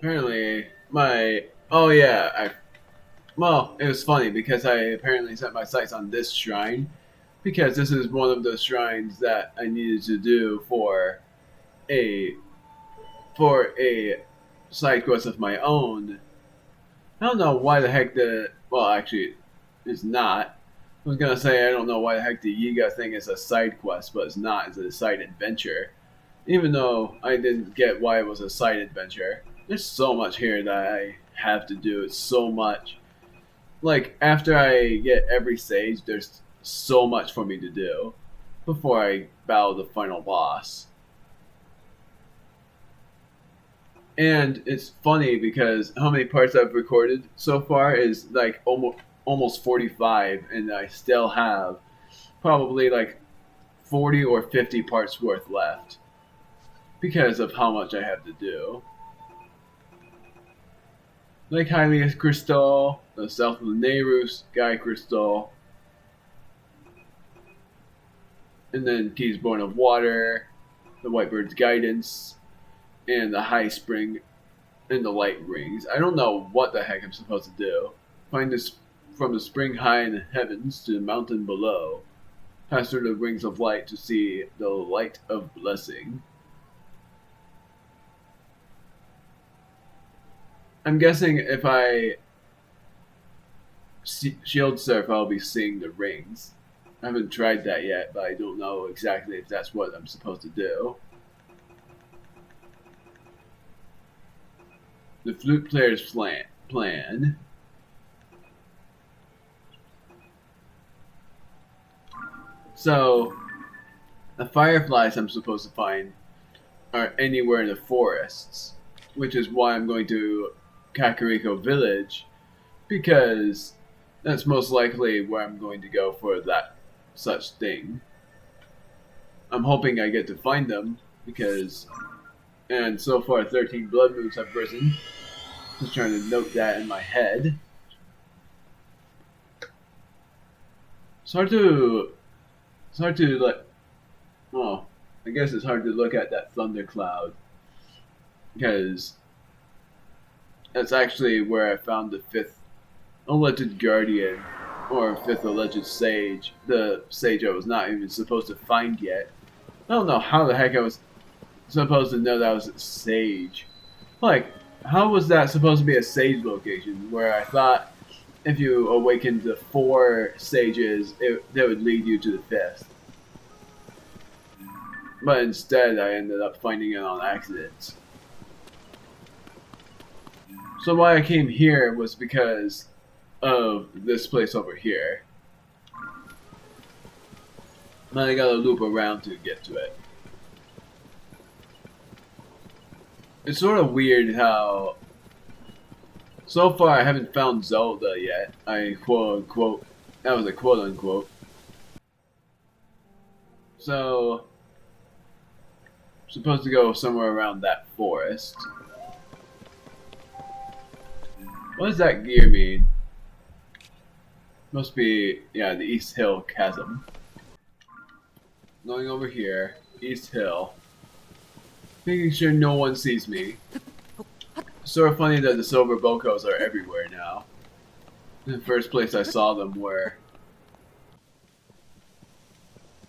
Apparently, oh yeah, well, it was funny because I apparently set my sights on this shrine because this is one of the shrines that I needed to do a a side quest of my own. I don't know why the heck well, actually, it's not. I was gonna say I don't know why the heck the Yiga thing is a side quest, but it's not. It's a side adventure. Even though I didn't get why it was a side adventure, there's so much here that I have to do. It's so much. Like after I get every stage, there's so much for me to do before I battle the final boss. And it's funny because how many parts I've recorded so far is like almost 45, and I still have probably like 40 or 50 parts worth left because of how much I have to do. Like Hylia's Crystal, the South of the Nehru Sky Crystal, and then Keys Born of Water, the Whitebird's Guidance, and the High Spring and the Light Rings. I don't know what the heck I'm supposed to do. Find this from the spring high in the heavens to the mountain below. Pass through the rings of light to see the light of blessing. I'm guessing if I shield surf, I'll be seeing the rings. I haven't tried that yet, but I don't know exactly if that's what I'm supposed to do. The flute player's plan. So, the fireflies I'm supposed to find are anywhere in the forests, which is why I'm going to Kakariko Village, because that's most likely where I'm going to go for that such thing. I'm hoping I get to find them because, and so far 13 blood moons have risen. Just trying to note that in my head. It's hard to, like, oh, I guess it's hard to look at that thundercloud because that's actually where I found the fifth alleged guardian or fifth alleged sage. The sage I was not even supposed to find yet. I don't know how the heck I was supposed to know that was a sage. Like, how was that supposed to be a sage location where I thought if you awakened the 4 sages, that would lead you to the 5th? But instead, I ended up finding it on accident. So why I came here was because of this place over here. Now I gotta loop around to get to it. It's sort of weird how so far I haven't found Zelda yet. I quote unquote, that was a quote unquote. So I'm supposed to go somewhere around that forest. What does that gear mean? Must be, yeah, the East Hill Chasm. Going over here, East Hill. Making sure no one sees me. It's sort of funny that the silver bokos are everywhere now. The first place I saw them were.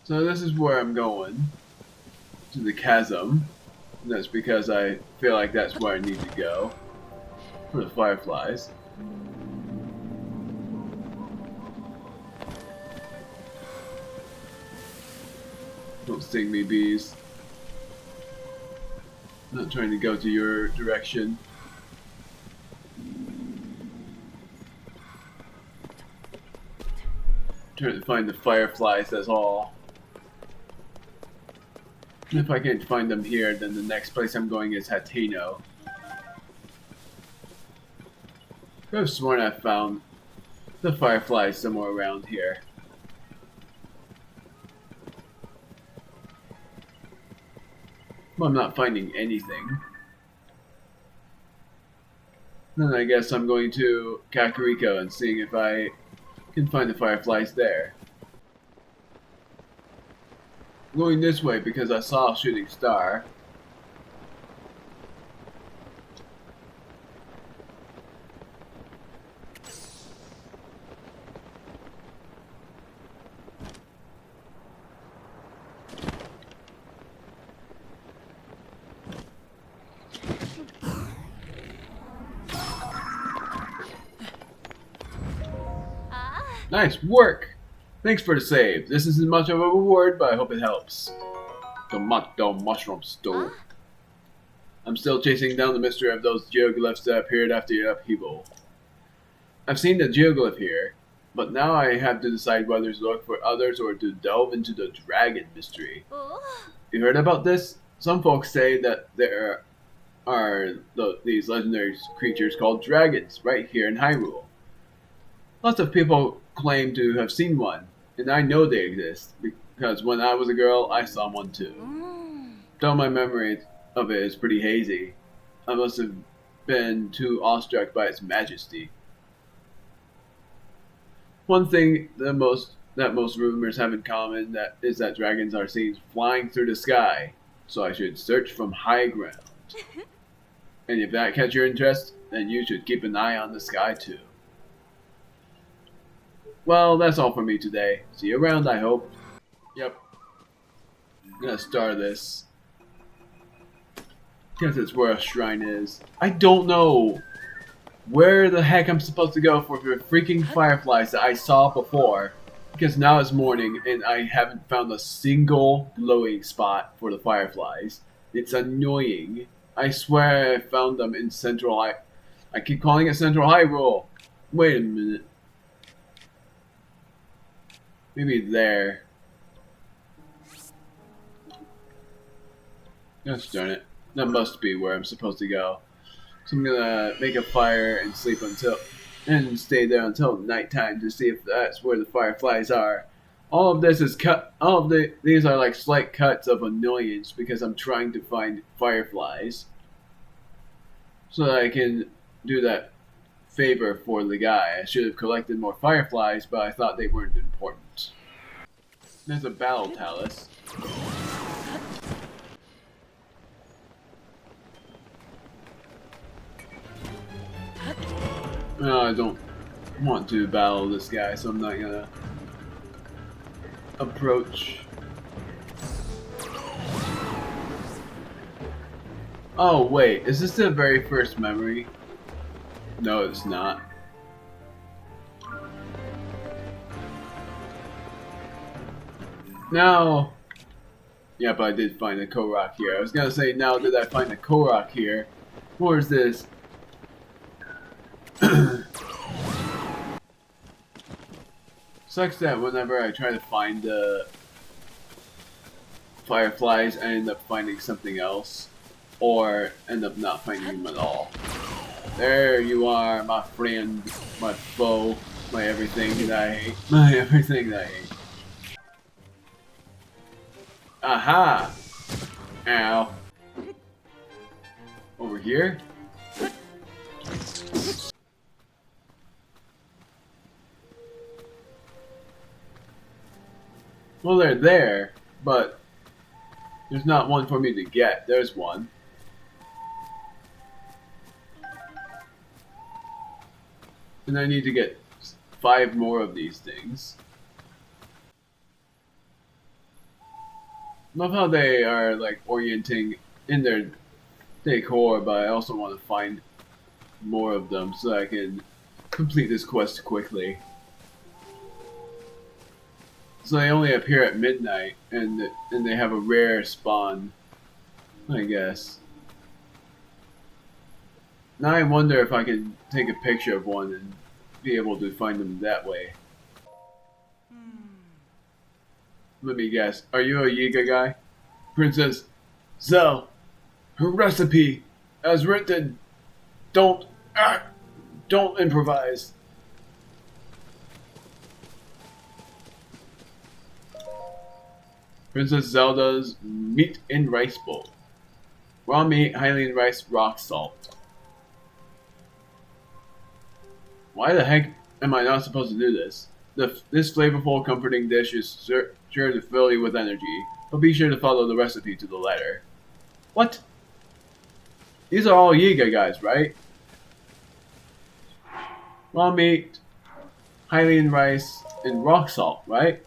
So this is where I'm going. To the chasm. And that's because I feel like that's where I need to go. For the fireflies. Don't sting me, bees. I'm not trying to go to your direction. Trying to find the fireflies, that's all. And if I can't find them here, then the next place I'm going is Hateno. I have sworn I found the fireflies somewhere around here. Well, I'm not finding anything. Then I guess I'm going to Kakariko and seeing if I can find the fireflies there. I'm going this way because I saw a shooting star. Nice work! Thanks for the save. This isn't much of a reward, but I hope it helps. Tomato mushroom stew. I'm still chasing down the mystery of those geoglyphs that appeared after your upheaval. I've seen the geoglyph here, but now I have to decide whether to look for others or to delve into the dragon mystery. You heard about this? Some folks say that there are these legendary creatures called dragons right here in Hyrule. Lots of people claim to have seen one, and I know they exist because when I was a girl, I saw one too. Though my memory of it is pretty hazy, I must have been too awestruck by its majesty. One thing that most rumors have in common is that dragons are seen flying through the sky, so I should search from high ground. And if that catches your interest, then you should keep an eye on the sky too. Well, that's all for me today. See you around, I hope. Yep. I'm gonna start this. Guess it's where a shrine is. I don't know where the heck I'm supposed to go for the freaking fireflies that I saw before. Because now it's morning and I haven't found a single glowing spot for the fireflies. It's annoying. I swear I found them in Central I keep calling it Central Hyrule. Wait a minute. Maybe there. Gosh darn it. That must be where I'm supposed to go. So I'm gonna make a fire and stay there until nighttime to see if that's where the fireflies are. All of this is these are like slight cuts of annoyance because I'm trying to find fireflies. So that I can do that favor for the guy. I should have collected more fireflies, but I thought they weren't important. There's a battle talus. No, I don't want to battle this guy, so I'm not gonna approach. Oh wait, is this the very first memory? No, it's not. Now, yeah, but I did find a Korok here. I was gonna say, now did I find a Korok here? Or is this? Sucks that whenever I try to find the fireflies, I end up finding something else, or end up not finding them at all. There you are, my friend, my foe, my everything that I hate, my everything that I hate. Aha! Ow. Over here? Well, they're there, but there's not one for me to get. There's one. And I need to get 5 more of these things. Love how they are like orienting in their decor, but I also want to find more of them so I can complete this quest quickly. So they only appear at midnight, and they have a rare spawn, I guess. Now I wonder if I can take a picture of one and be able to find them that way. Let me guess. Are you a Yiga guy? Princess Zell, her recipe, as written. Don't improvise. Princess Zelda's meat and rice bowl. Raw meat, Hylian rice, rock salt. Why the heck am I not supposed to do this? This flavorful, comforting dish is sure to fill you with energy, but be sure to follow the recipe to the letter. What? These are all Yiga guys, right? Raw meat, Hylian rice, and rock salt, right?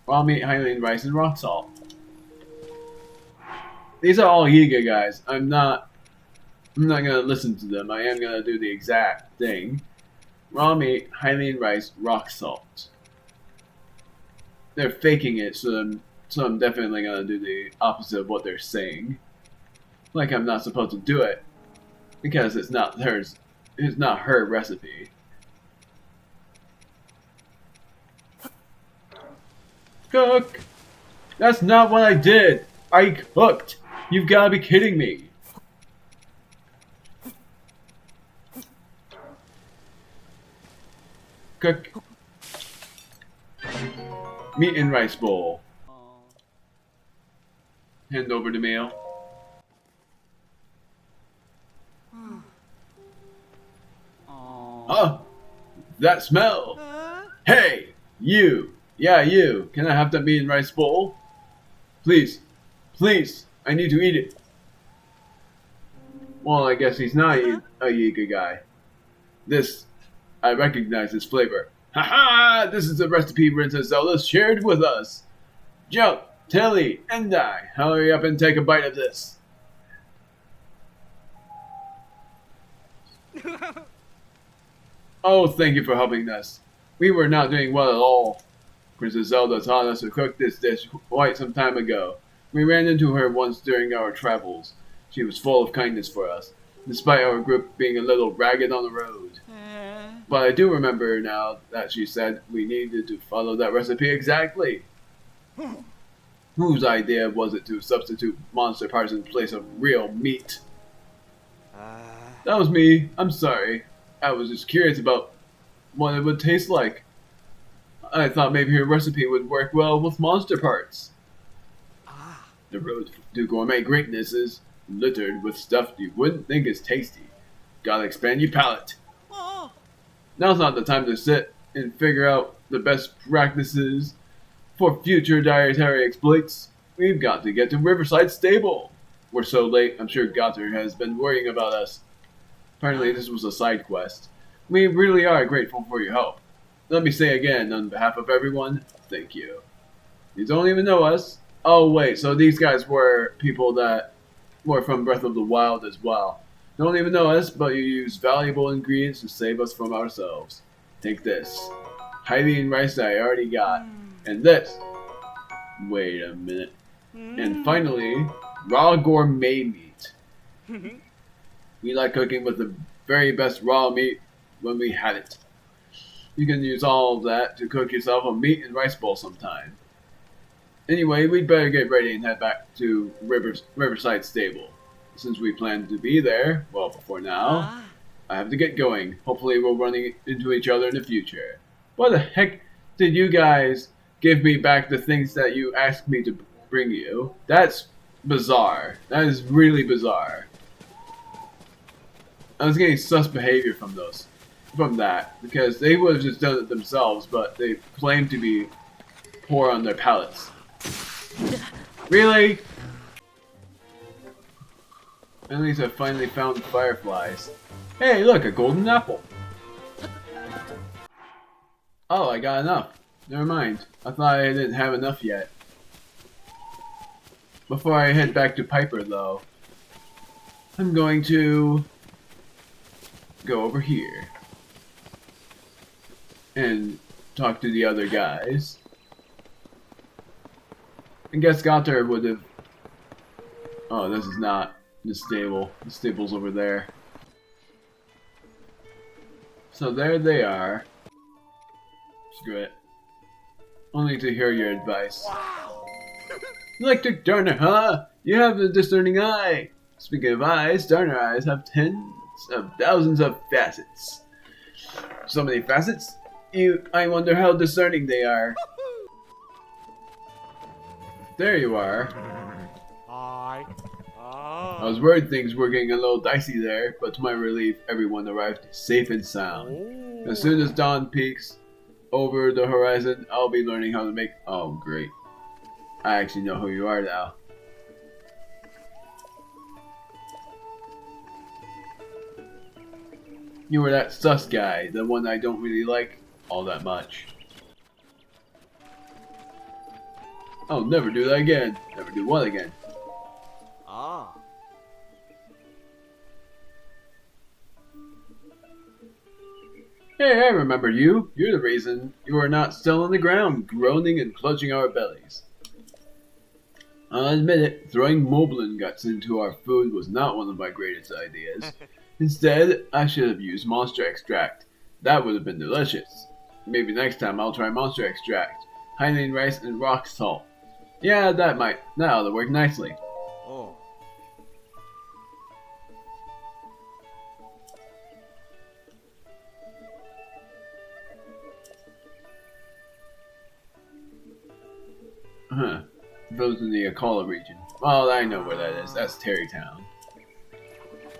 Raw meat, Hylian rice, and rock salt. These are all Yiga guys. I'm not gonna listen to them. I am gonna do the exact thing. raw meat, Hylian rice, rock salt. They're faking it, so I'm definitely gonna do the opposite of what they're saying. Like I'm not supposed to do it because it's not hers. It's not her recipe. Cook! That's not what I did! I cooked! You've gotta be kidding me! Cook. Meat and rice bowl. Hand over the meal. Huh? That smell! Hey! You! Yeah, you! Can I have that meat and rice bowl? Please! Please! I need to eat it! Well, I guess he's not a Yiga guy. I recognize this flavor. Haha! This is the recipe Princess Zelda shared with us! Jump! Tilly! And I! Hurry up and take a bite of this! Oh, thank you for helping us. We were not doing well at all. Princess Zelda taught us to cook this dish quite some time ago. We ran into her once during our travels. She was full of kindness for us, despite our group being a little ragged on the road. But I do remember now that she said we needed to follow that recipe exactly. Whose idea was it to substitute monster parts in place of real meat? That was me. I'm sorry. I was just curious about what it would taste like. I thought maybe her recipe would work well with monster parts. The road to gourmet greatness is littered with stuff you wouldn't think is tasty. Gotta expand your palate. Now's not the time to sit and figure out the best practices for future dietary exploits. We've got to get to Riverside Stable. We're so late, I'm sure Gotter has been worrying about us. Apparently this was a side quest. We really are grateful for your help. Let me say again, on behalf of everyone, thank you. You don't even know us. Oh wait, so these guys were people that were from Breath of the Wild as well. Don't even know us, but you use valuable ingredients to save us from ourselves. Take this. Hylian rice that I already got. And this. Wait a minute. And finally, raw gourmet meat. We like cooking with the very best raw meat when we had it. You can use all of that to cook yourself a meat and rice bowl sometime. Anyway, we'd better get ready and head back to Riverside Stable. Since we plan to be there, well, before now, I have to get going. Hopefully we'll run into each other in the future. What the heck did you guys give me back the things that you asked me to bring you? That's bizarre. That is really bizarre. I was getting sus behavior from that, because they would have just done it themselves, but they claim to be poor on their palates. Really? At least I finally found fireflies. Hey, look, a golden apple. Oh, I got enough. Never mind. I thought I didn't have enough yet. Before I head back to Pyper, though, I'm going to go over here and talk to the other guys. I guess Gotter would have... Oh, this is not the stable. The stable's over there. So there they are. Screw it. Only to hear your advice. Electric Darner, huh? You have a discerning eye. Speaking of eyes, Darner eyes have tens of thousands of facets. So many facets? I wonder how discerning they are. There you are. Hi. I was worried things were getting a little dicey there, but to my relief, everyone arrived safe and sound. As soon as dawn peaks over the horizon, I'll be learning how to make... Oh, great. I actually know who you are now. You were that sus guy, the one I don't really like all that much. I'll never do that again. Never do what again? Hey, I remember you. You're the reason you are not still on the ground, groaning and clutching our bellies. I'll admit it, throwing moblin guts into our food was not one of my greatest ideas. Instead, I should have used monster extract. That would have been delicious. Maybe next time I'll try monster extract. Hiding rice and rock salt. Yeah, that ought to work nicely. Oh. Huh. Those in the Akala region. Well, I know where that is. That's Terrytown.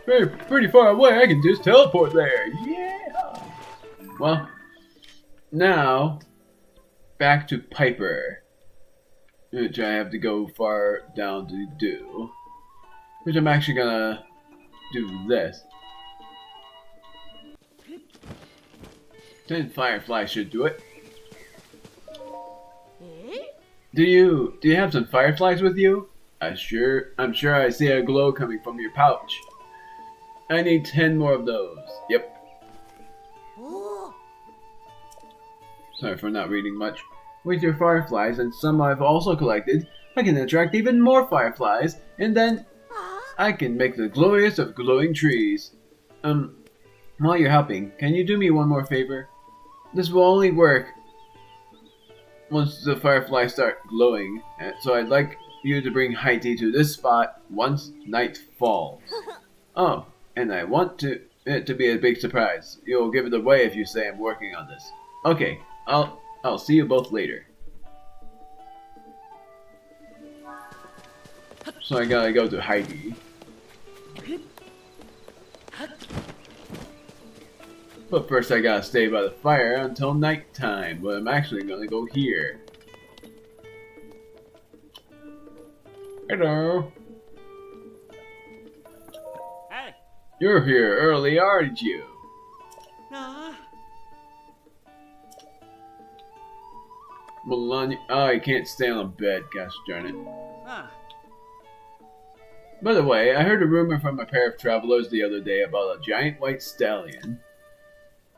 Hey, pretty far away. I can just teleport there. Yeah. Well, now back to Pyper, which I have to go far down to do. Which I'm actually gonna do this. 10 fireflies should do it. Do you have some fireflies with you? I'm sure I see a glow coming from your pouch. I need 10 more of those. Yep. Sorry for not reading much. With your fireflies and some I've also collected, I can attract even more fireflies, and then I can make the glorious of glowing trees. While you're helping, can you do me one more favor? This will only work once the fireflies start glowing, so I'd like you to bring Heidi to this spot once night falls. Oh, and I want it to be a big surprise. You'll give it away if you say I'm working on this. Okay, I'll see you both later. So I gotta go to Heidi. But first I gotta stay by the fire until nighttime, but I'm actually gonna go here. Hello. Hey. You're here early, aren't you? Nah. Melania. Oh, I can't stay on a bed, gosh darn it. Ah. By the way, I heard a rumor from a pair of travelers the other day about a giant white stallion.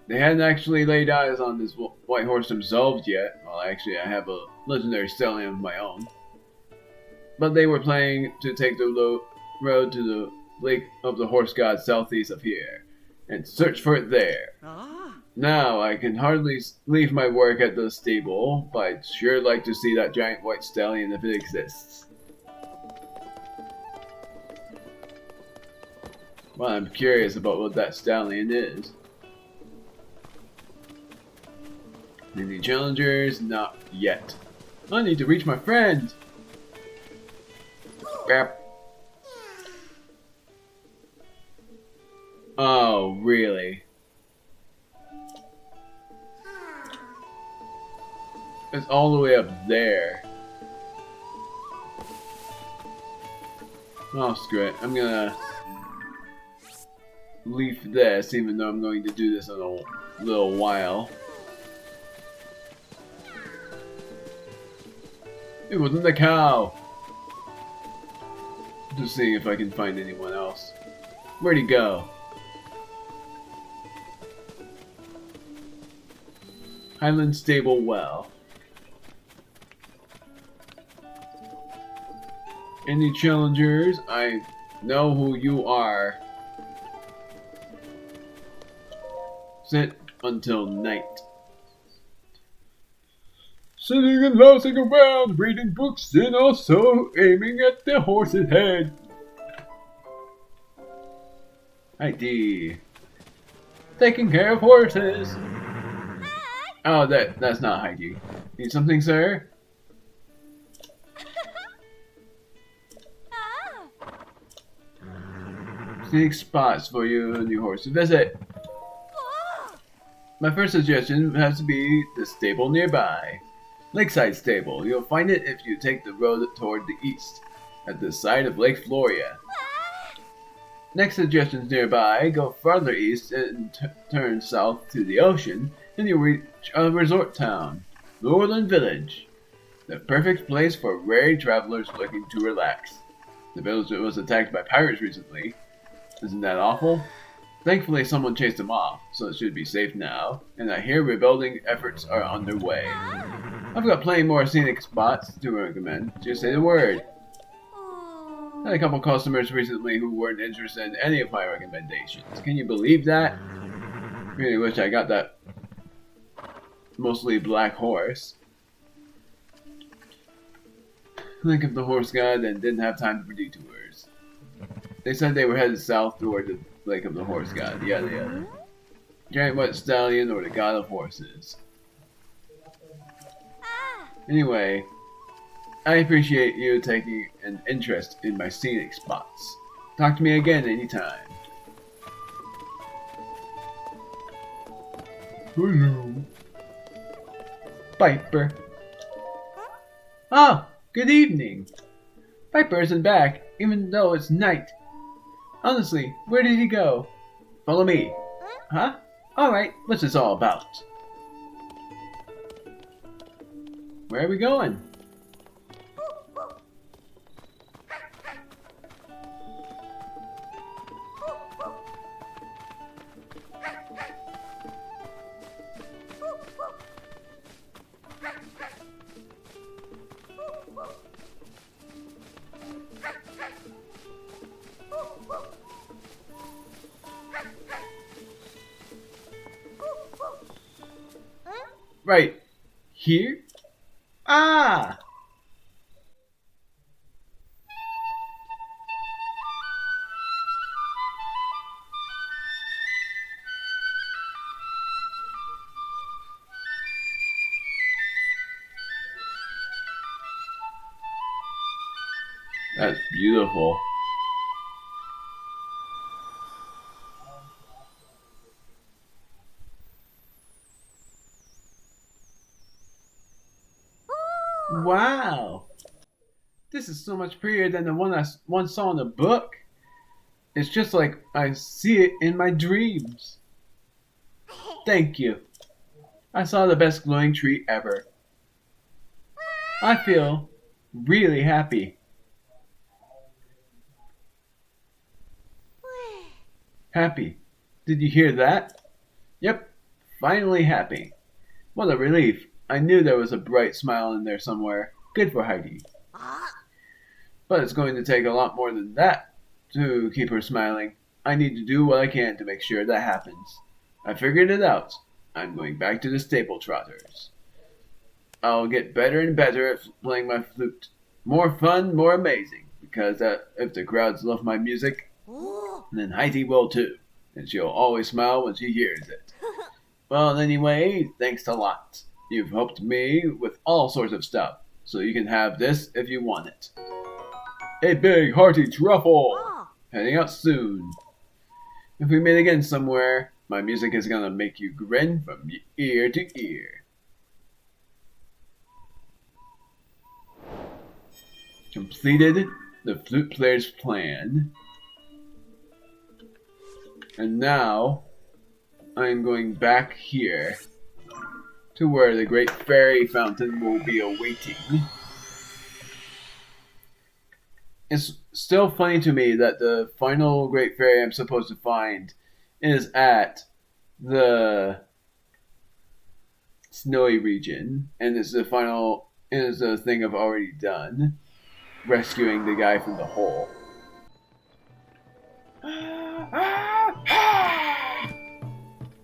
They hadn't actually laid eyes on this white horse themselves yet. Well, actually, I have a legendary stallion of my own. But they were planning to take the road to the Lake of the Horse God southeast of here, and search for it there. Ah. Now, I can hardly leave my work at the stable, but I'd sure like to see that giant white stallion if it exists. Well, I'm curious about what that stallion is. Any challengers? Not yet. I need to reach my friend! Crap. Oh, really? It's all the way up there. Oh, screw it. I'm gonna leave this, even though I'm going to do this in a little while. It wasn't the cow! Just seeing if I can find anyone else. Where'd he go? Highland Stable Well. Any challengers? I know who you are. Sit until night. Sitting and lounging around, reading books, and also aiming at the horse's head. ID. Taking care of horses. Oh, that's not Heidi. Need something, sir? Seek spots for you and your horse to visit. My first suggestion has to be the stable nearby. Lakeside Stable. You'll find it if you take the road toward the east, at the side of Lake Floria. Next suggestions nearby, go farther east and turn south to the ocean, and you'll reach a resort town, Northern Village. The perfect place for weary travelers looking to relax. The village was attacked by pirates recently. Isn't that awful? Thankfully, someone chased them off, so it should be safe now, and I hear rebuilding efforts are underway. I've got plenty more scenic spots to recommend. Just say the word. I had a couple customers recently who weren't interested in any of my recommendations. Can you believe that? Really wish I got that mostly black horse. Link of the horse god and didn't have time for detours. They said they were headed south toward the Lake of the Horse God, yada yada. Giant White Stallion or the God of Horses. Anyway, I appreciate you taking an interest in my scenic spots. Talk to me again anytime. Hello. Pyper. Oh, good evening. Pyper isn't back, even though it's night. Honestly, where did he go? Follow me. Huh? Alright, what's this all about? Where are we going? Right here? Ah! That's beautiful. Wow! This is so much prettier than the one I once saw in the book. It's just like I see it in my dreams. Thank you. I saw the best glowing tree ever. I feel really happy. Happy. Did you hear that? Yep, finally happy. What a relief. I knew there was a bright smile in there somewhere. Good for Heidi. But it's going to take a lot more than that to keep her smiling. I need to do what I can to make sure that happens. I figured it out. I'm going back to the Stable Trotters. I'll get better and better at playing my flute. More fun, more amazing. Because if the crowds love my music, then Heidi will too. And she'll always smile when she hears it. Well, anyway, thanks a lot. You've helped me with all sorts of stuff, so you can have this if you want it. A big hearty truffle! Heading out soon. If we meet again somewhere, my music is gonna make you grin from ear to ear. Completed the flute player's plan. And now, I'm going back here to where the Great Fairy Fountain will be awaiting. It's still funny to me that the final Great Fairy I'm supposed to find is at the snowy region, and it's the thing I've already done, rescuing the guy from the hole.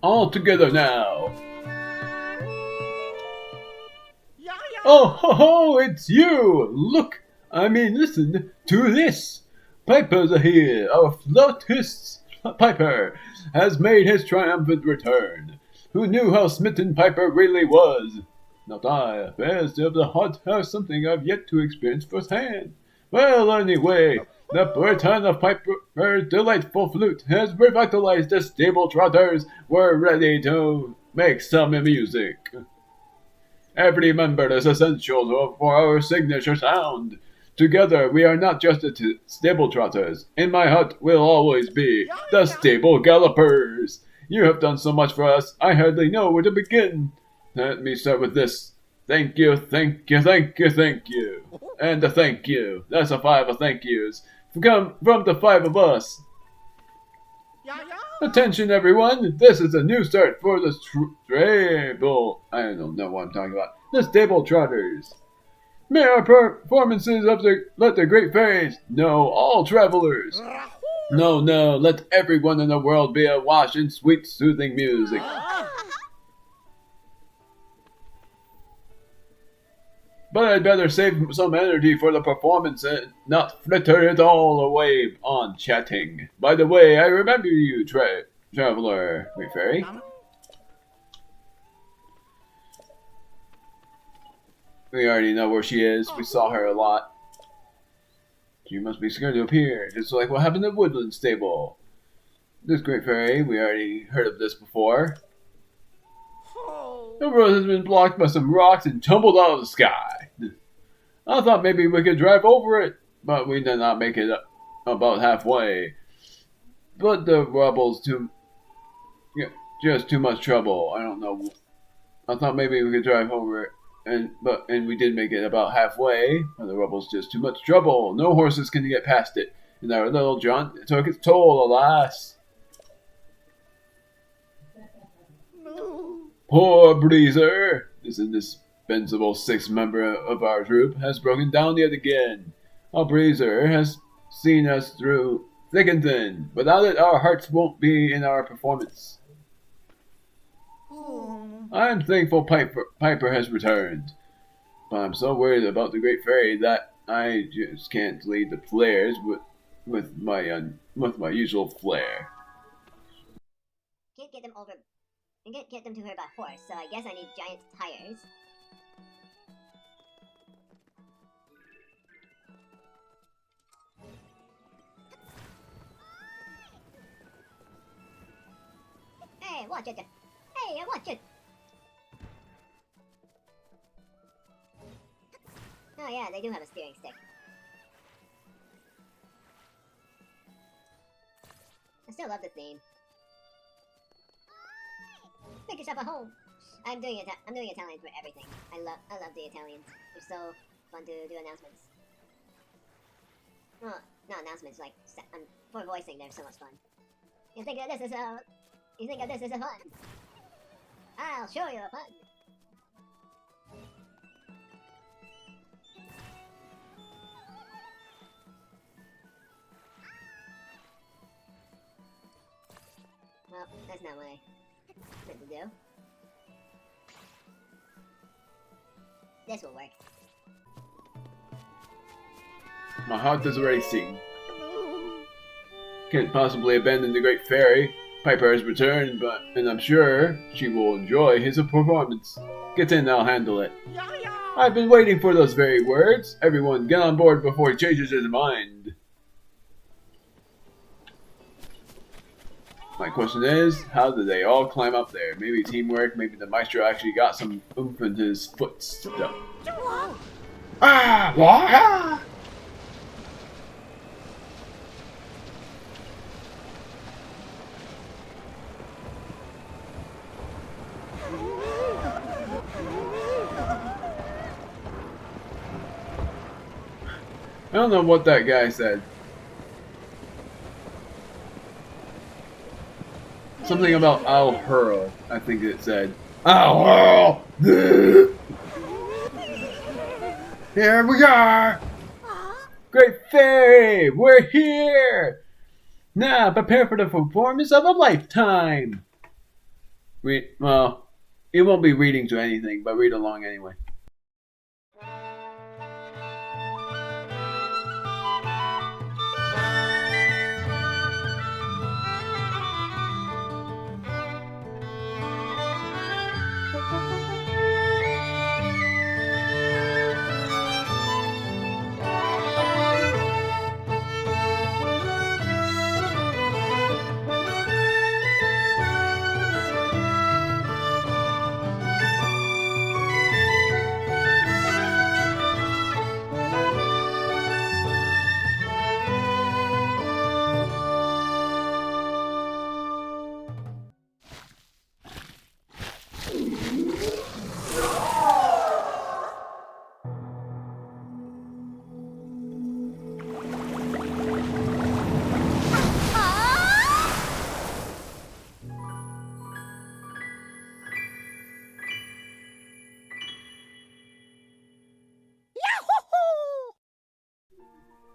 All together now. Oh ho ho, it's you! Look, listen to this. Pyper's here. Our flautist Pyper has made his triumphant return. Who knew how smitten Pyper really was? Not I. Affairs of the heart are something I've yet to experience firsthand. Well, anyway, the return of Pyper's delightful flute has revitalized the Stable Trotters. We're ready to make some music. Every member is essential for our signature sound. Together, we are not just the Stable Trotters. In my heart, we'll always be the Stable Gallopers. You have done so much for us, I hardly know where to begin. Let me start with this. Thank you, thank you, thank you, thank you. And a thank you. That's a 5 of thank yous. From the 5 of us. Attention, everyone! This is a new start for the Stable. I don't know what I'm talking about. The Stable Trotters. May our performances of let the Great Fairies know all travelers. No, no, let everyone in the world be awash in sweet, soothing music. But I'd better save some energy for the performance and not fritter it all away on chatting. By the way, I remember you, traveler, Great Fairy. We already know where she is. We saw her a lot. She must be scared to appear, just like what happened at Woodland Stable. This Great Fairy, we already heard of this before. The road has been blocked by some rocks and tumbled out of the sky. I thought maybe we could drive over it, but we did not make it about halfway. But the rubble's just too much trouble. I don't know. I thought maybe we could drive over it, and we did make it about halfway. But the rubble's just too much trouble. No horses can get past it, and our little jaunt took its toll, alas. Poor Breezer, this indispensable sixth member of our troop, has broken down yet again. Our Breezer has seen us through thick and thin. Without it, our hearts won't be in our performance. I'm thankful Pyper has returned, but I'm so worried about the Great Fairy that I just can't lead the players with my usual flair. Can't get them over. And get them to her by horse, so I guess I need giant tires. Hey, watch it! Hey, watch it! Oh yeah, they do have a steering stick. I still love the theme. Make yourself a home. I'm doing Italian for everything. I love the Italians. They're so fun to do announcements. Well, not announcements, like for voicing. They're so much fun. You think of this as a fun? I'll show you a fun. Well, that's not what I meant to do. This will work. My heart is racing. Can't possibly abandon the Great Fairy. Pyper has returned, and I'm sure she will enjoy his performance. Get in, I'll handle it. I've been waiting for those very words. Everyone, get on board before he changes his mind. My question is, how did they all climb up there? Maybe teamwork, maybe the maestro actually got some oomph in his footsteps. Ah! Wah! I don't know what that guy said. Something about I'll hurl, I think it said. I'll hurl! Here we are! Great Fairy! We're here! Now prepare for the performance of a lifetime! Well, it won't be reading to anything, but read along anyway.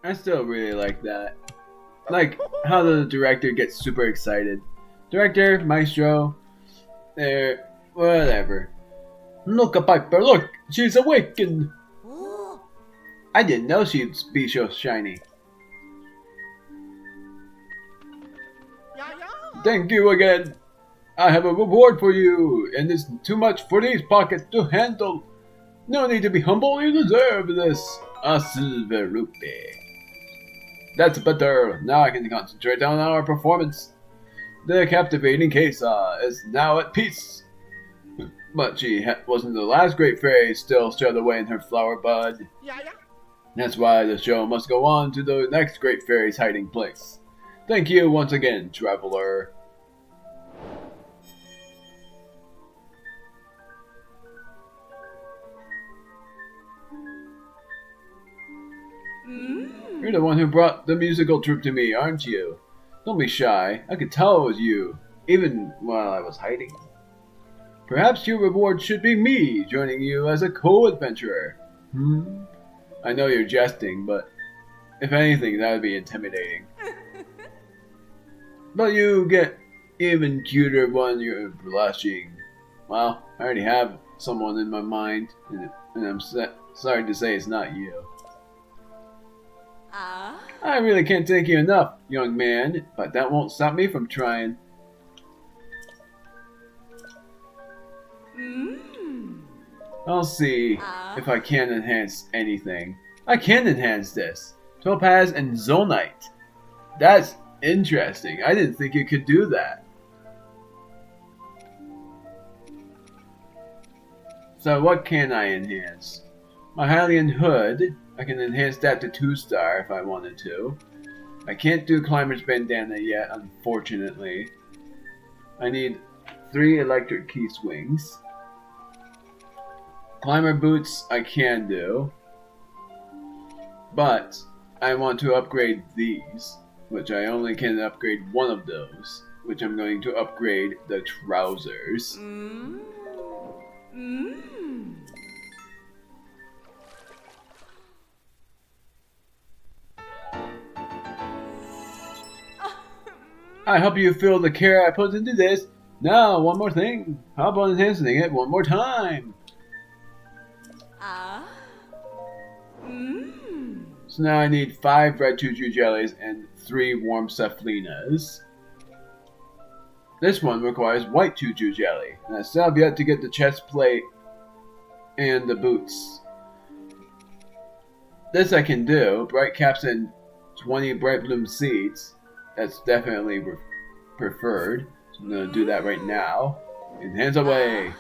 I still really like that. Like how the director gets super excited. Director, maestro, there, whatever. Look at Pyper, look! She's awakened! Oh. I didn't know she'd be so shiny. Yeah, yeah. Thank you again! I have a reward for you, and it's too much for these pockets to handle. No need to be humble, you deserve this. A silver rupee. That's better. Now I can concentrate on our performance. The captivating Kesa is now at peace. But she wasn't the last Great Fairy still stowed away in her flower bud. Yeah, yeah. That's why the show must go on to the next Great Fairy's hiding place. Thank you once again, traveler. You're the one who brought the musical troupe to me, aren't you? Don't be shy. I could tell it was you, even while I was hiding. Perhaps your reward should be me joining you as a co-adventurer. I know you're jesting, but if anything, that would be intimidating. But you get even cuter when you're blushing. Well, I already have someone in my mind, and I'm sorry to say it's not you. I really can't thank you enough, young man, but that won't stop me from trying. I'll see if I can enhance anything. I can enhance this. Topaz and Zonite. That's interesting. I didn't think you could do that. So what can I enhance? My Hylian Hood. I can enhance that to 2-star if I wanted to. I can't do Climber's Bandana yet, unfortunately. I need 3 electric key swings. Climber boots I can do. But I want to upgrade these, which I only can upgrade one of those, which I'm going to upgrade the trousers. I hope you feel the care I put into this. Now, one more thing. How about enhancing it one more time? So now I need 5 red Choo-Choo jellies and 3 warm Cephalinas. This one requires white Choo-Choo jelly, and I still have yet to get the chest plate and the boots. This I can do. Bright caps and 20 bright bloom seeds. That's definitely preferred. So I'm going to do that right now. And hands away.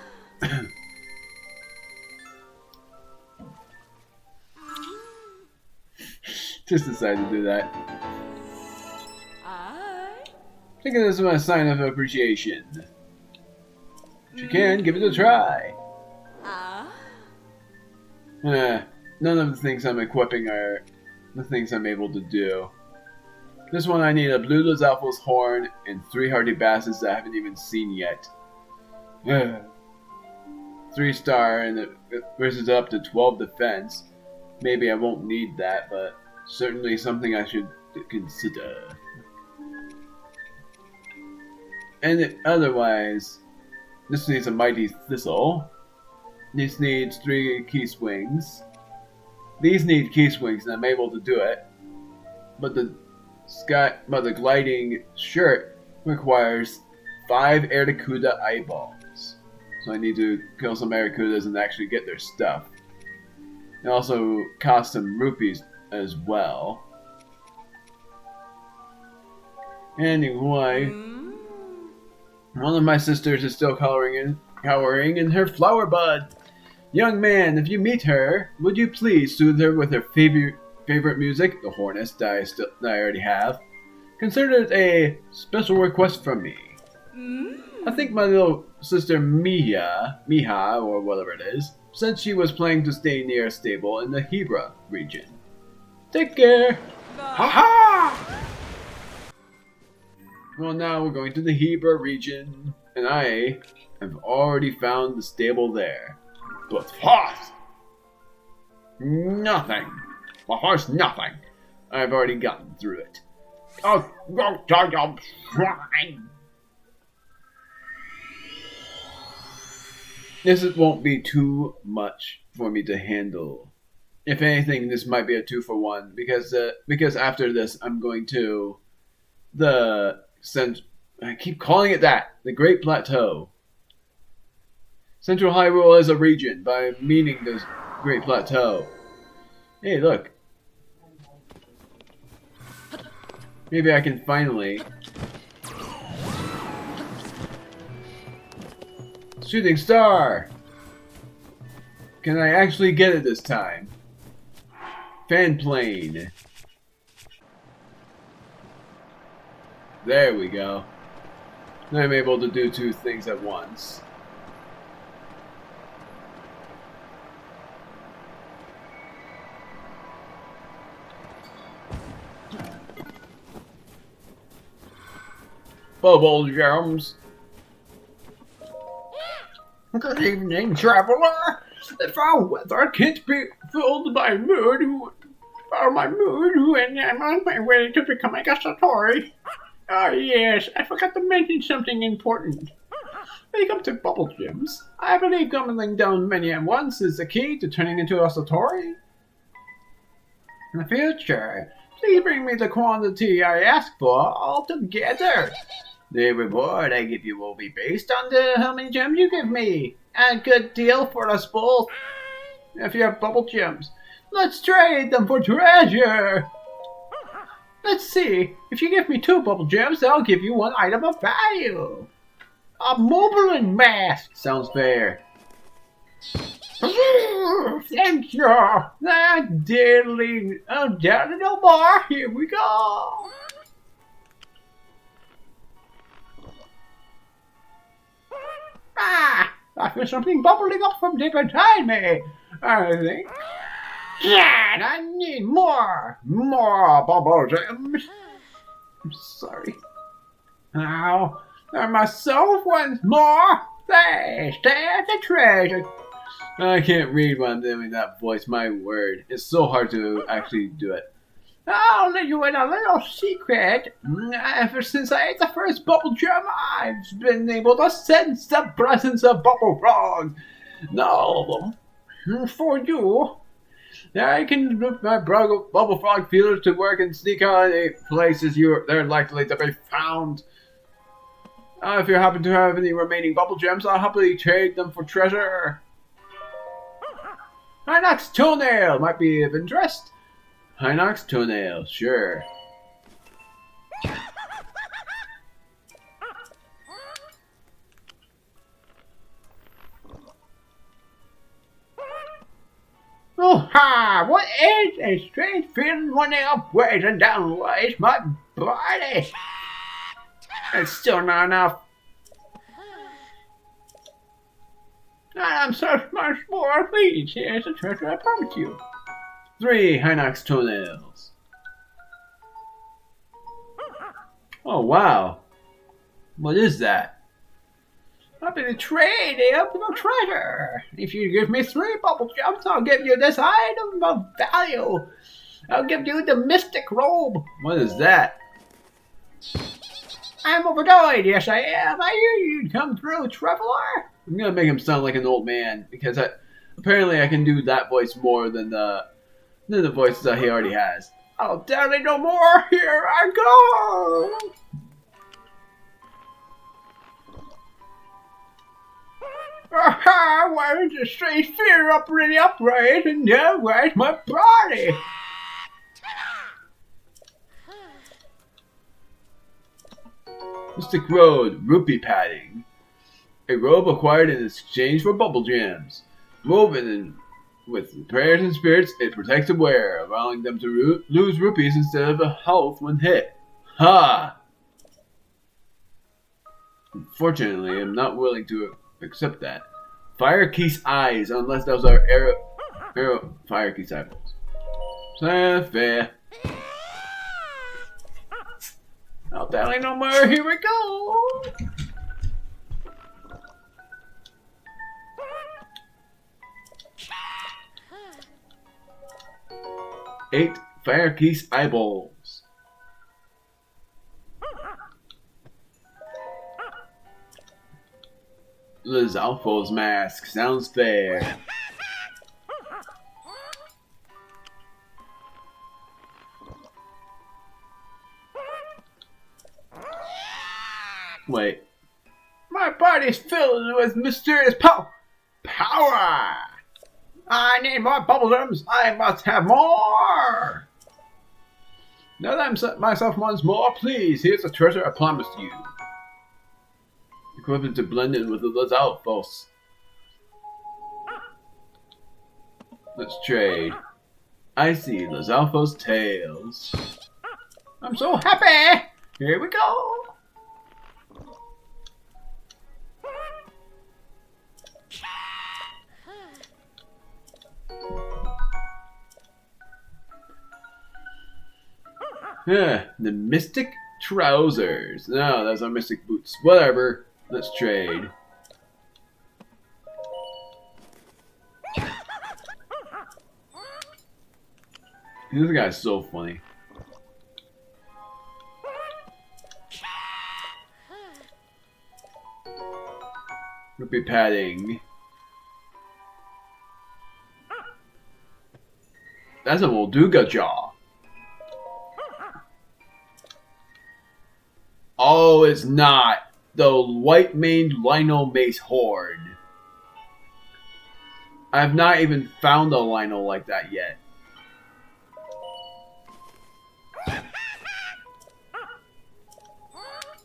Just decided to do that. Thinking this is a sign of appreciation. If you can, give it a try. None of the things I'm equipping are the things I'm able to do. This one I need a Blue Lizalfo's horn and 3 hardy basses that I haven't even seen yet. 3-star and it raises up to 12 defense. Maybe I won't need that, but certainly something I should consider. And otherwise, this needs a Mighty Thistle. This needs 3 key swings. These need key swings and I'm able to do it. But the gliding shirt requires 5 Articuda eyeballs. So I need to kill some Articudas and actually get their stuff. It also costs some rupees as well. Anyway, one of my sisters is still cowering in her flower bud. Young man, if you meet her, would you please soothe her with her favorite music, the Hornets that I already have? Consider it a special request from me. I think my little sister Miha, or whatever it is, said she was planning to stay near a stable in the Hebra region. Take care! Ha-ha! Well, now we're going to the Hebra region, and I have already found the stable there. But first, nothing. But first, nothing. I've already gotten through it. This won't be too much for me to handle. If anything, this might be a 2-for-1 because after this I'm going to I keep calling it that, the Great Plateau. Central Hyrule is a region, by meaning the Great Plateau. Hey, look. Maybe I can finally... Shooting star! Can I actually get it this time? Fan plane. There we go. Now I'm able to do 2 things at once. Bubble gems. Good evening, traveler. If our weather can't be filled by mood, and I'm on my way to becoming a Satori. Oh yes, I forgot to mention something important. When it comes to bubble gems, I believe gambling down many at once is the key to turning into a Satori. In the future, please bring me the quantity I ask for altogether. The reward I give you will be based on how many gems you give me. A good deal for us both. If you have bubble gems, let's trade them for treasure. Let's see. If you give me 2 bubble gems, I'll give you 1 item of value. A Moblin mask. Sounds fair. Thank you. Deadly no more. Here we go. I feel something bubbling up from deep inside me. I think. Yeah, I need more bubble gems. I'm sorry. Now, I myself wants more. There's the treasure. I can't read when I'm doing that voice. My word, it's so hard to actually do it. I'll let you in a little secret. Ever since I ate the first bubble gem, I've been able to sense the presence of bubble frogs. Now, for you, I can put my bubble frog feelers to work and sneak out of places they're likely to be found. If you happen to have any remaining bubble gems, I'll happily trade them for treasure. Hinox toenail might be of interest. Hinox toenail, sure. Oh ha! What is a strange feeling running upwards and downwards my body? It's still not enough. I'm so much more. Please, here's the treasure I promised you. 3 Hinox toenails. Oh wow. What is that? I've been trading up for treasure. If you give me 3 bubble gems, I'll give you this item of value. I'll give you the mystic robe. What is that? I'm overjoyed. Yes, I am. I hear you'd come through, traveler. I'm gonna make him sound like an old man because apparently I can do that voice more than the voices that he already has. I'll dally no more. Here I go. Aha! Why is this strange fear really upright and now where's my body? Mystic Road, rupee padding. A robe acquired in exchange for bubble gems. Woven with prayers and spirits, it protects the wearer, allowing them to lose rupees instead of health when hit. Ha! Unfortunately, I'm not willing to accept that. Fire Keys eyes, unless those are arrow Fire Keys eyeballs. Fair. I'll dally no more. Here we go. Fireke's eyeballs. Lizalfo's mask sounds fair. Wait. My body's filled with mysterious power. I need more bubblegums. I must have more. Now that I'm set myself once more, please, here's the treasure I promised you. Equipped to blend in with the Lizalfos. Let's trade. I see Lizalfos tails. I'm so happy! Here we go! The Mystic Trousers. No, those are Mystic Boots. Whatever. Let's trade. This guy's so funny. Rupee padding. That's a Molduga jaw. Oh, it's not. The white-maned Lino Mace Horde. I've not even found a Lino like that yet.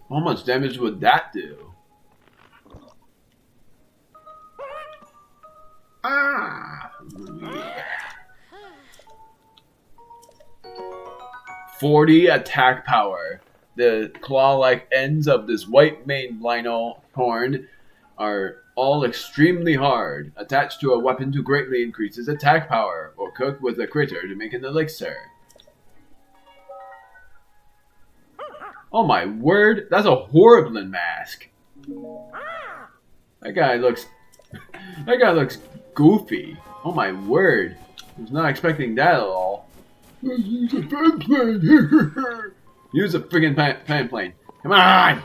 How much damage would that do? Ah! Yeah. 40 attack power. The claw-like ends of this white-maned Lino horn are all extremely hard. Attached to a weapon to greatly increase its attack power, or cook with a critter to make an elixir. Oh my word, that's a Horriblin mask. That guy looks goofy. Oh my word. I was not expecting that at all. Use a fan plane. Use a friggin' fan plane. Come on!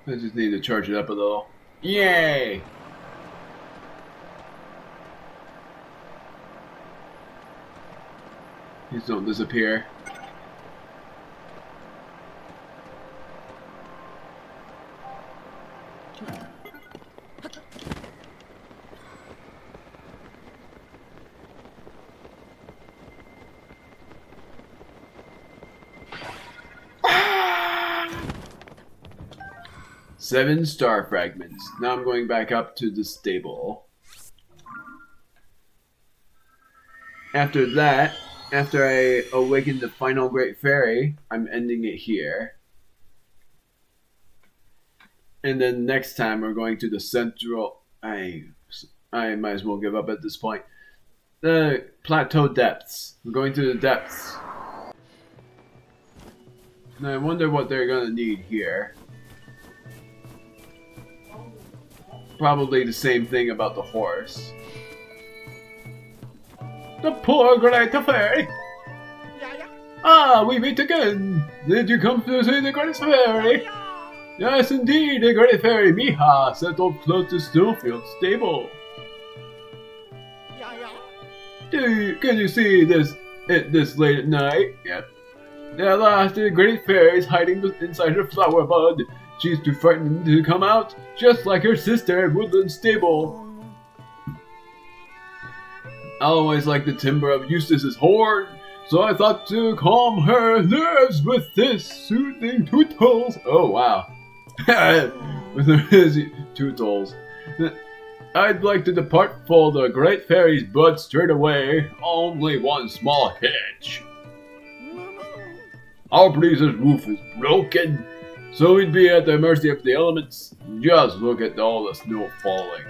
I just need to charge it up a little. Yay! Please don't disappear. Seven star fragments. Now I'm going back up to the stable. After that, after I awaken the final Great Fairy, I'm ending it here. And then next time we're going to the central... I might as well give up at this point. The plateau depths. We're going to the depths. And I wonder what they're gonna need here. Probably the same thing about the horse. The poor Great Fairy! Ah, we meet again! Did you come to see the Great Fairy? Yes, indeed, the Great Fairy Miha settled close to Snowfield Stable. Can you see this late at night? Yep. At last, the Great Fairy is hiding inside her flower bud. She's too frightened to come out, just like her sister at Woodland Stable. I always liked the timbre of Eustace's horn, so I thought to calm her nerves with this soothing tootles. Oh wow. With his tootles. I'd like to depart for the Great Fairies, but straight away, only one small hitch. Our breezer's roof is broken, so we'd be at the mercy of the elements. Just look at all the snow falling.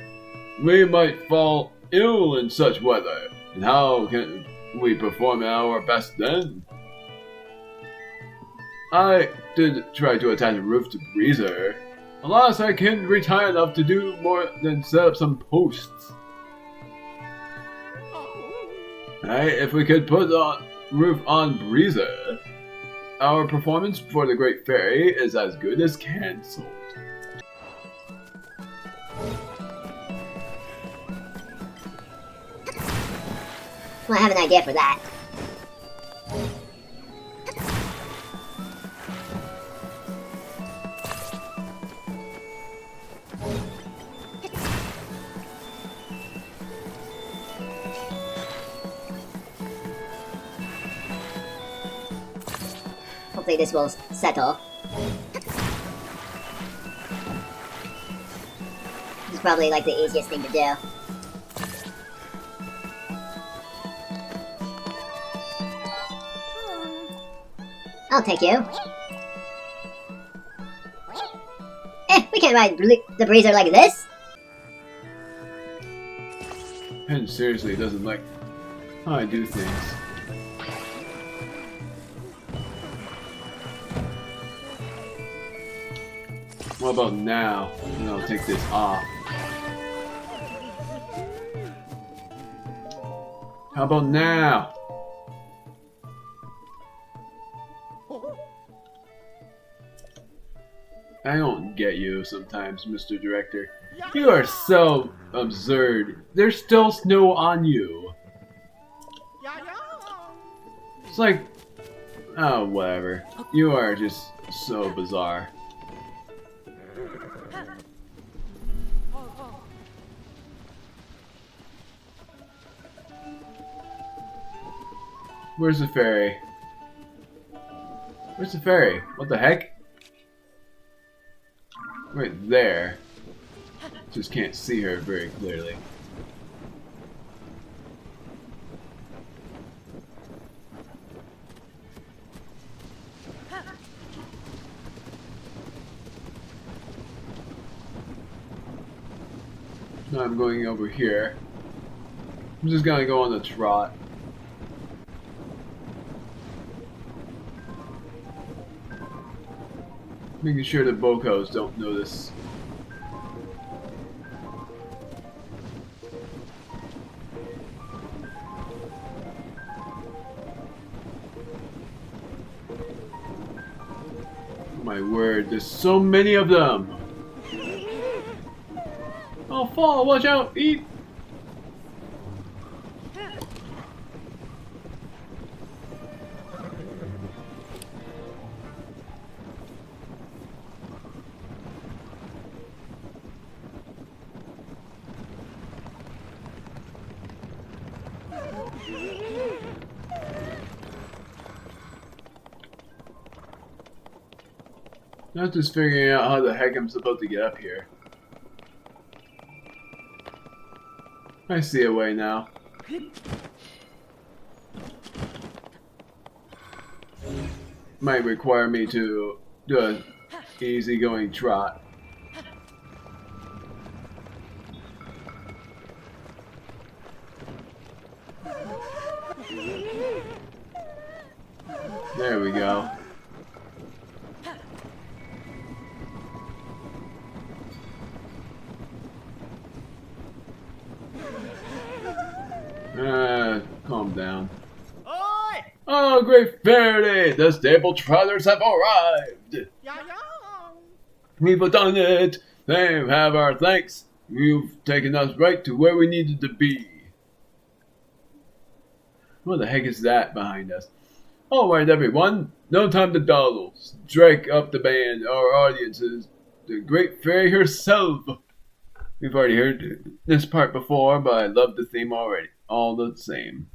We might fall ill in such weather, and how can we perform at our best then? I did try to attach a roof to Breezer. Alas, I can't reach high enough to do more than set up some posts. Alright, if we could put the roof on Breezer, our performance for the Great Fairy is as good as cancelled. Well, I have an idea for that. Hopefully this will settle. This is probably like the easiest thing to do. I'll take you. We can't ride the Breezer like this. And seriously, it doesn't like how I do things. What about now? And I'll take this off. How about now? I don't get you sometimes, Mr. Director. You are so absurd. There's still snow on you. It's like, oh, whatever. You are just so bizarre. Where's the fairy? Where's the fairy? What the heck? Right there. Just can't see her very clearly. Now I'm going over here. I'm just gonna go on the trot. Making sure the Bocos don't notice. Oh my word, there's so many of them! I'll fall, watch out, eat! Not just figuring out how the heck I'm supposed to get up here. I see a way now. Might require me to do an easygoing trot. There we go. Calm down. Oi! Oh, Great Fairy! The Stable Trotters have arrived! We've done it! They have our thanks! You've taken us right to where we needed to be. What the heck is that behind us? Alright, everyone. No time to dawdle. Strike up the band. Our audience is the Great Fairy herself. We've already heard this part before, but I love the theme already. All the same.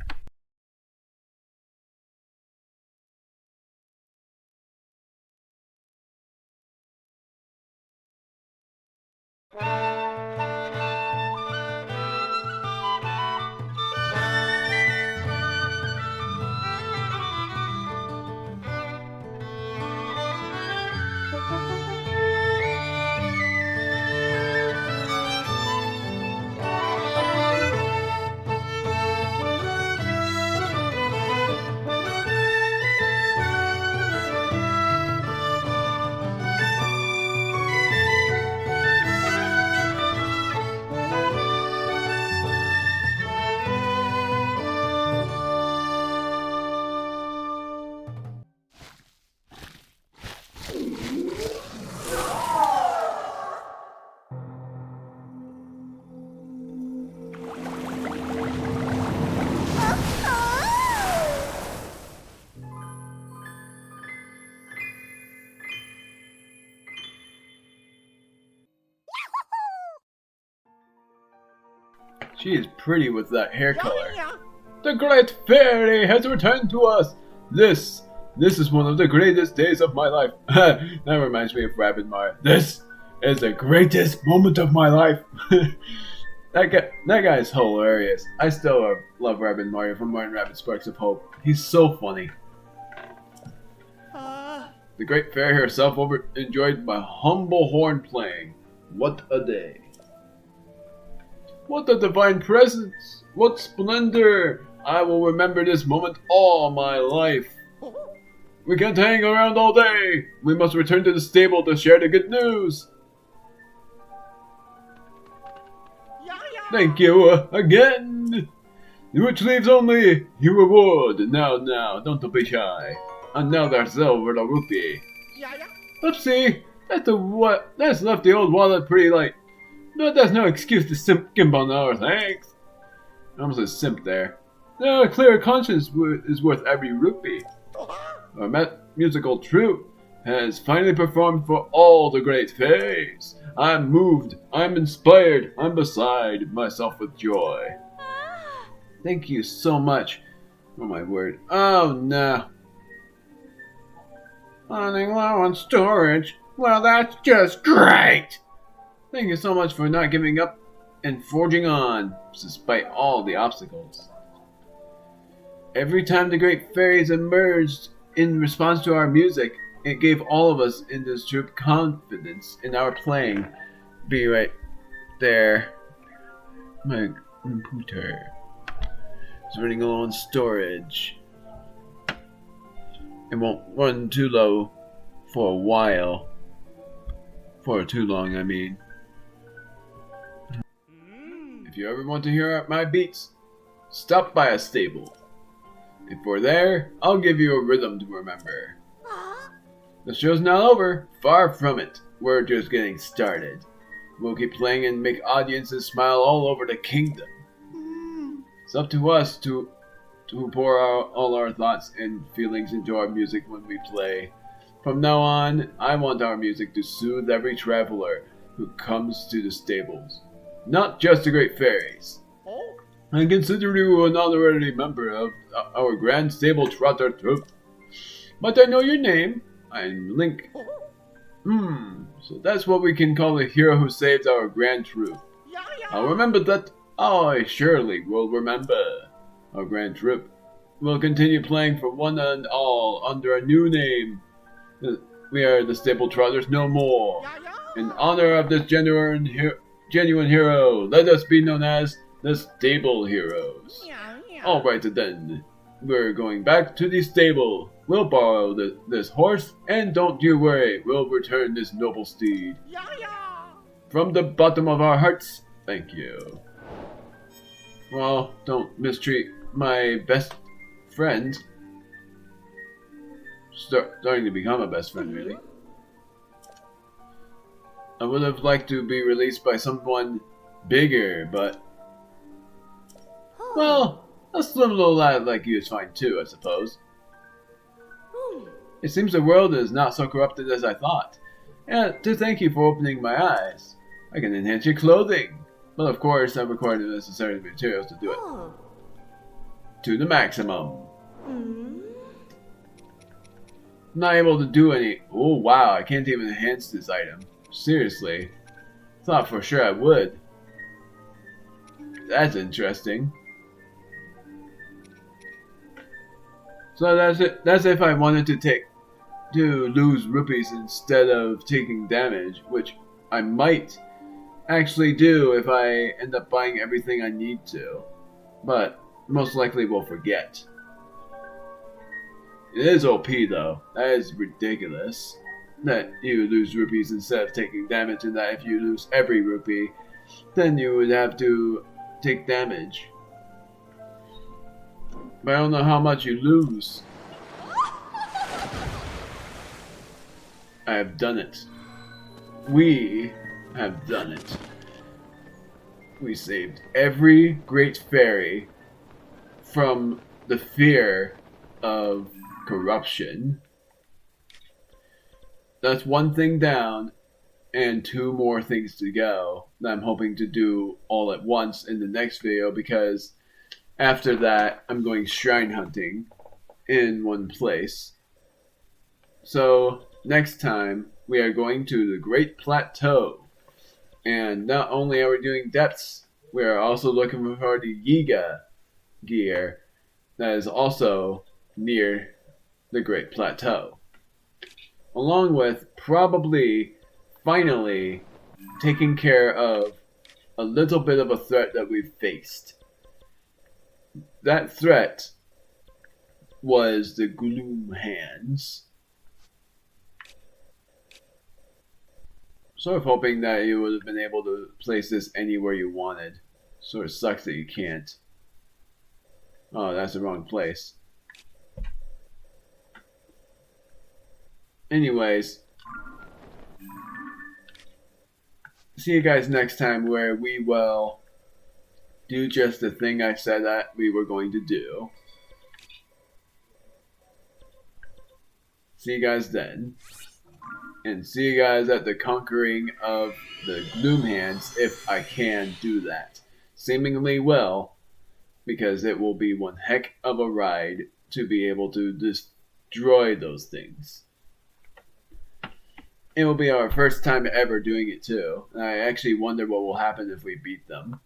She is pretty with that hair color. Yeah. The Great Fairy has returned to us. This is one of the greatest days of my life. That reminds me of Rabbit Mario. This is the greatest moment of my life. That guy is hilarious. I still love Rabbit Mario from Mario & Rabbids Sparks of Hope. He's so funny. The Great Fairy herself enjoyed my humble horn playing. What a day. What a divine presence. What splendor. I will remember this moment all my life. We can't hang around all day. We must return to the stable to share the good news. Thank you again. Which leaves only your reward. Now, don't be shy. Another silver rupee. Oopsie, that's left the old wallet pretty light. But that's no excuse to skimp on our thanks. I almost said simp there. A clear conscience is worth every rupee. Our musical troupe has finally performed for all the Great Fairies. I'm moved, I'm inspired, I'm beside myself with joy. Thank you so much. Oh my word. Oh no. Running low on storage? Well, that's just great! Thank you so much for not giving up and forging on, despite all the obstacles. Every time the Great Fairies emerged in response to our music, it gave all of us in this troupe confidence in our playing. Be right there. My computer is running low on storage. It won't run too low for a while. For too long, I mean. If you ever want to hear my beats, stop by a stable. If we're there, I'll give you a rhythm to remember. The show's not over. Far from it. We're just getting started. We'll keep playing and make audiences smile all over the kingdom. It's up to us to pour out all our thoughts and feelings into our music when we play. From now on, I want our music to soothe every traveler who comes to the stables. Not just the Great Fairies. I consider you an honorary member of our Grand Stable Trotter troupe. But I know your name. I'm Link. So that's what we can call the hero who saved our grand troupe. I'll remember that. I surely will remember. Our grand troupe will continue playing for one and all under a new name. We are the Stable Trotters no more. In honor of this genuine hero, let us be known as the Stable Heroes. Alright then, we're going back to the stable. We'll borrow this horse, and don't you worry, we'll return this noble steed. From the bottom of our hearts, thank you. Well, don't mistreat my best friend. Starting to become a best friend, really. I would have liked to be released by someone bigger, but... Well, a slim little lad like you is fine too, I suppose. It seems the world is not so corrupted as I thought. And to thank you for opening my eyes, I can enhance your clothing. But of course, I'm requiring the necessary materials to do it. To the maximum. Not able to do any... Oh wow, I can't even enhance this item. Seriously. Thought for sure I would. That's interesting. So that's if I wanted to lose rupees instead of taking damage, which I might actually do if I end up buying everything I need to. But most likely will forget. It is OP though. That is ridiculous. That you lose rupees instead of taking damage, and that if you lose every rupee, then you would have to take damage. But I don't know how much you lose. I have done it. We have done it. We saved every Great Fairy from the fear of corruption. That's one thing down. and 2 more things to go that I'm hoping to do all at once in the next video, because after that I'm going shrine hunting in one place. So next time we are going to the Great Plateau, and not only are we doing depths, we are also looking for the Yiga gear that is also near the Great Plateau, along with probably finally taking care of a little bit of a threat that we've faced. That threat was the Gloom Hands. Sort of hoping that you would have been able to place this anywhere you wanted. Sort of sucks that you can't. Oh, that's the wrong place. Anyways, see you guys next time, where we will do just the thing I said that we were going to do. See you guys then. And see you guys at the conquering of the Gloom Hands, if I can do that. Seemingly well, because it will be one heck of a ride to be able to destroy those things. It will be our first time ever doing it too. And I actually wonder what will happen if we beat them.